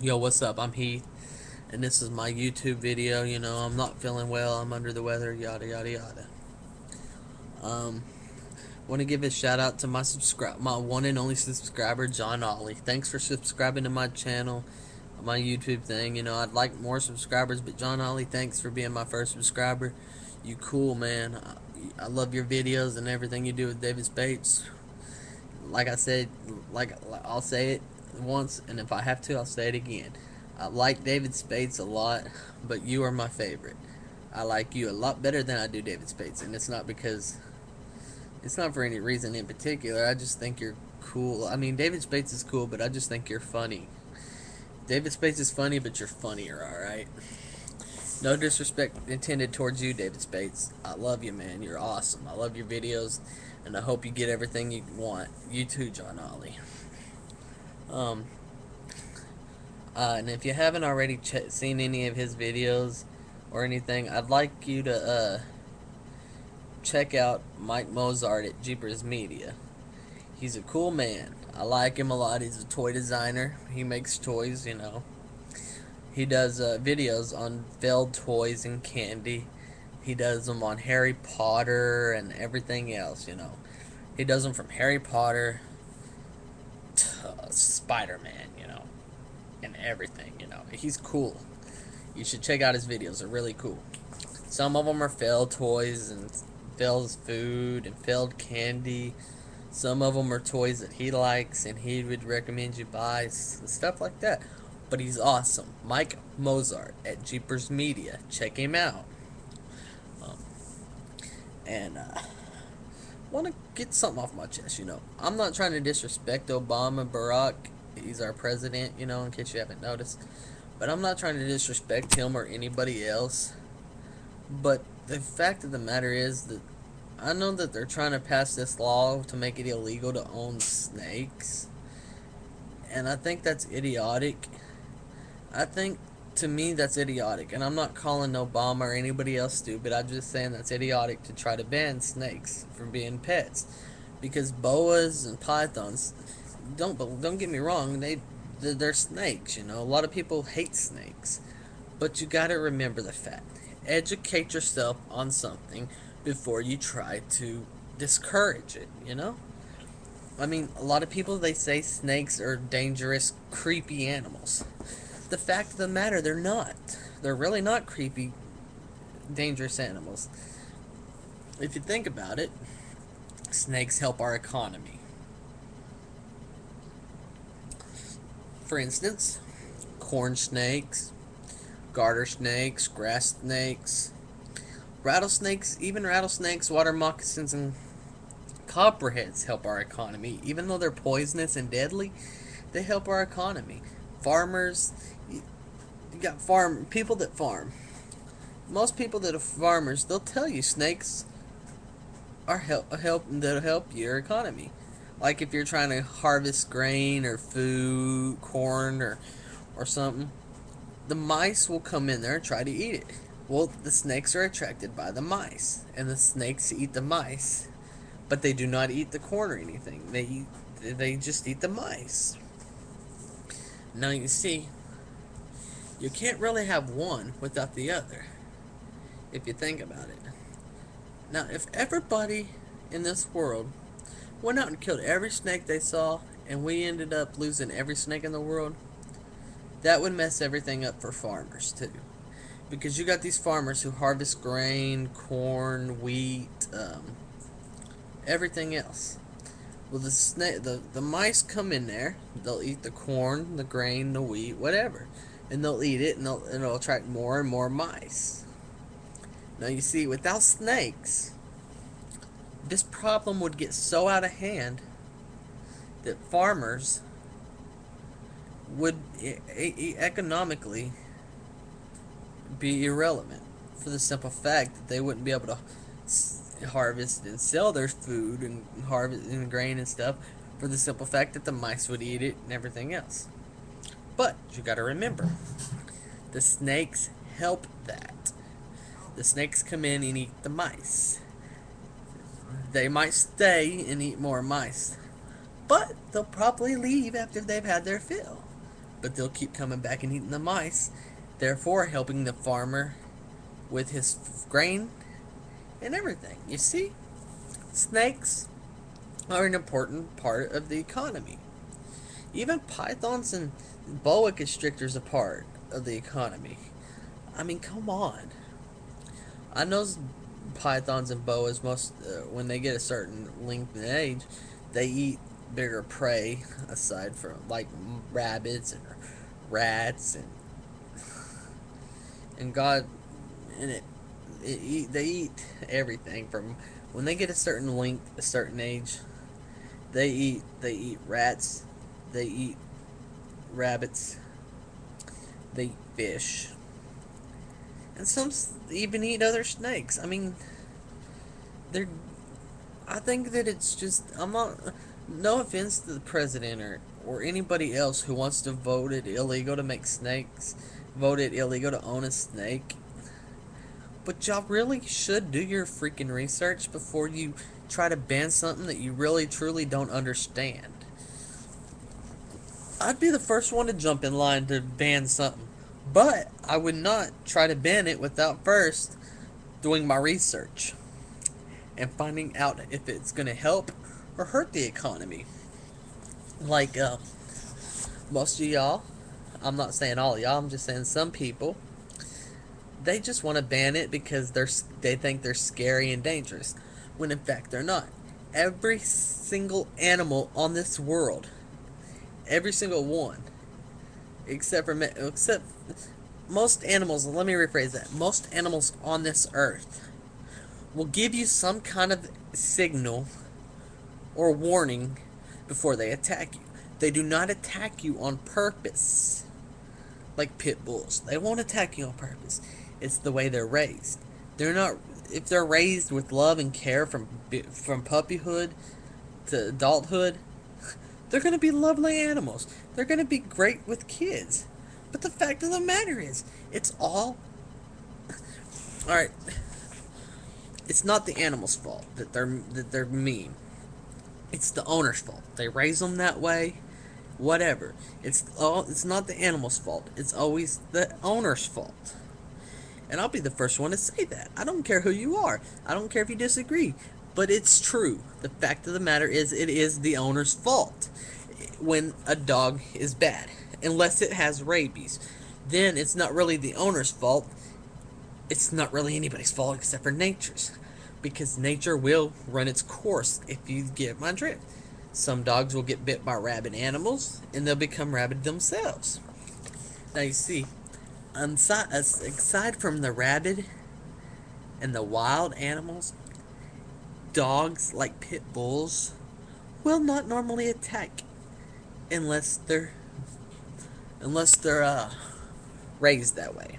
Yo, what's up? I'm Heath, and this is my YouTube video. I'm not feeling well. I'm under the weather. Yada yada yada. Um, Want to give a shout out to my one and only subscriber, John Ollie. Thanks for subscribing to my channel, my YouTube thing. I'd like more subscribers, but John Ollie, thanks for being my first subscriber. You cool, man. I love your videos and everything you do with David Spates. Like I said, I'll say it once, and if I have to, I'll say it again. I like David Spades a lot, but you are my favorite. I like you a lot better than I do David Spades, and it's not for any reason in particular. I just think you're cool. I mean, David Spades is cool, but I just think you're funny. David Spades is funny, but you're funnier, alright? No disrespect intended towards you, David Spades. I love you, man. You're awesome. I love your videos, and I hope you get everything you want. You too, John Ollie. Um, and if you haven't already seen any of his videos or anything, I'd like you to check out Mike Mozart at Jeepers Media. He's a cool man. I like him a lot. He's a toy designer. He makes toys. He does videos on failed toys and candy. He does them on Harry Potter and everything else. He does them from Harry Potter to Spider-Man, and everything. He's cool. You should check out his videos. They're really cool. Some of them are failed toys and failed food and failed candy. Some of them are toys that he likes and he would recommend you buy, stuff like that. But he's awesome. Mike Mozart at Jeepers Media. Check him out. Um, and want to get something off my chest. I'm not trying to disrespect Obama, Barack. He's our president, in case you haven't noticed. But I'm not trying to disrespect him or anybody else. But the fact of the matter is that I know that they're trying to pass this law to make it illegal to own snakes. And I think that's idiotic. I think, to me, that's idiotic. And I'm not calling Obama or anybody else stupid. I'm just saying that's idiotic to try to ban snakes from being pets. Because boas and pythons, don't get me wrong, they're snakes. A lot of people hate snakes. But you gotta remember the fact. Educate yourself on something before you try to discourage it. I mean, a lot of people, they say snakes are dangerous, creepy animals. The fact of the matter, they're not. They're really not creepy, dangerous animals. If you think about it, snakes help our economy. For instance, corn snakes, garter snakes, grass snakes, rattlesnakes, even rattlesnakes, water moccasins, and copperheads help our economy. Even though they're poisonous and deadly, they help our economy. Farmers, you got people that farm. Most people that are farmers, they'll tell you snakes are that'll help your economy. Like if you're trying to harvest grain or food, corn or something, the mice will come in there and try to eat it. Well, the snakes are attracted by the mice, and the snakes eat the mice, but they do not eat the corn or anything. They just eat the mice. Now you see, you can't really have one without the other, if you think about it. Now, if everybody in this world went out and killed every snake they saw, and we ended up losing every snake in the world, that would mess everything up for farmers too. Because you got these farmers who harvest grain, corn, wheat, everything else. Well, the mice come in there. They'll eat the corn, the grain, the wheat, whatever, and they'll eat it, and it'll attract more and more mice. Now you see, without snakes, this problem would get so out of hand that farmers would economically be irrelevant, for the simple fact that they wouldn't be able to harvest and sell their food and harvest and grain and stuff, for the simple fact that the mice would eat it and everything else. But you got to remember, the snakes help that. The snakes come in and eat the mice. They might stay and eat more mice, but they'll probably leave after they've had their fill. but they'll keep coming back and eating the mice, therefore helping the farmer with his grain and everything. You see, snakes are an important part of the economy. Even pythons and boa constrictors are part of the economy. I mean, come on. I know pythons and boas most when they get a certain length and age, they eat bigger prey aside from like rabbits and rats and God and they eat everything from when they get a certain length, a certain age. They eat rats, they eat rabbits, they eat fish, and some even eat other snakes. I mean, they're. I think that it's just. I'm not. No offense to the president or anybody else who wants to vote it illegal to make snakes, vote it illegal to own a snake. But y'all really should do your freaking research before you try to ban something that you really truly don't understand. I'd be the first one to jump in line to ban something, but I would not try to ban it without first doing my research and finding out if it's going to help or hurt the economy. Like most of y'all, I'm not saying all of y'all, I'm just saying some people, they just want to ban it because they think they're scary and dangerous, when in fact they're not. Every single animal on this world, every single one, except most animals, let me rephrase that, most animals on this earth will give you some kind of signal or warning before they attack you. They do not attack you on purpose like pit bulls. They won't attack you on purpose. It's the way they're raised. They're not. If they're raised with love and care from puppyhood to adulthood, they're going to be lovely animals. They're going to be great with kids. But the fact of the matter is, it's all right. It's not the animal's fault that they're mean. It's the owner's fault. They raise them that way. Whatever. It's not the animal's fault. It's always the owner's fault. And I'll be the first one to say that. I don't care who you are. I don't care if you disagree. But it's true. The fact of the matter is, it is the owner's fault when a dog is bad. Unless it has rabies. Then it's not really the owner's fault. It's not really anybody's fault except for nature's. Because nature will run its course, if you get my drift. Some dogs will get bit by rabid animals, and they'll become rabid themselves. Now you see, aside from the rabid and the wild animals, dogs like pit bulls will not normally attack unless they're raised that way.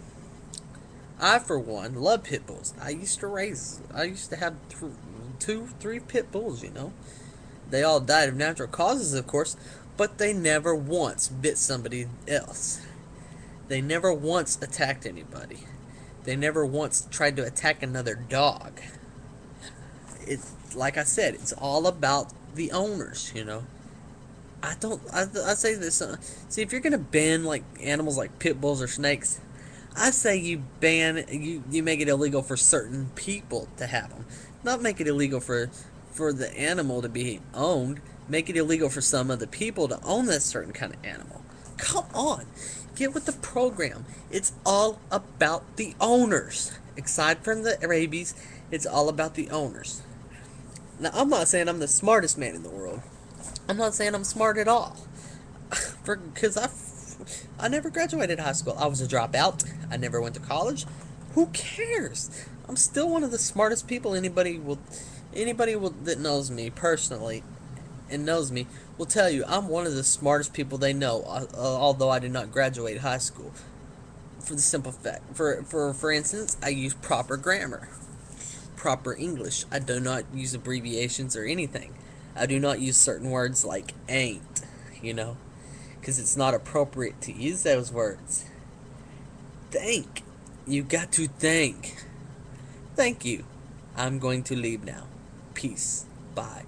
I, for one, love pit bulls. I used to have 3 pit bulls, you know. They all died of natural causes, of course, but they never once bit somebody else. They never once attacked anybody. They never once tried to attack another dog. It's like I said, it's all about the owners, you know. I say this, see, if you're going to ban like animals like pit bulls or snakes, I say you make it illegal for certain people to have them. Not make it illegal for the animal to be owned. Make it illegal for some of the people to own that certain kind of animal. Come on. Get with the program. It's all about the owners. Aside from the rabies, it's all about the owners. Now, I'm not saying I'm the smartest man in the world. I'm not saying I'm smart at all. Because I never graduated high school. I was a dropout. I never went to college. Who cares? I'm still one of the smartest people anybody that knows me personally and knows me will tell you I'm one of the smartest people they know, although I did not graduate high school. For the simple fact, for instance, I use proper grammar, proper English. I do not use abbreviations or anything. I do not use certain words like ain't, you know, because it's not appropriate to use those words. Think. You got to think. Thank you. I'm going to leave now. Peace. Bye.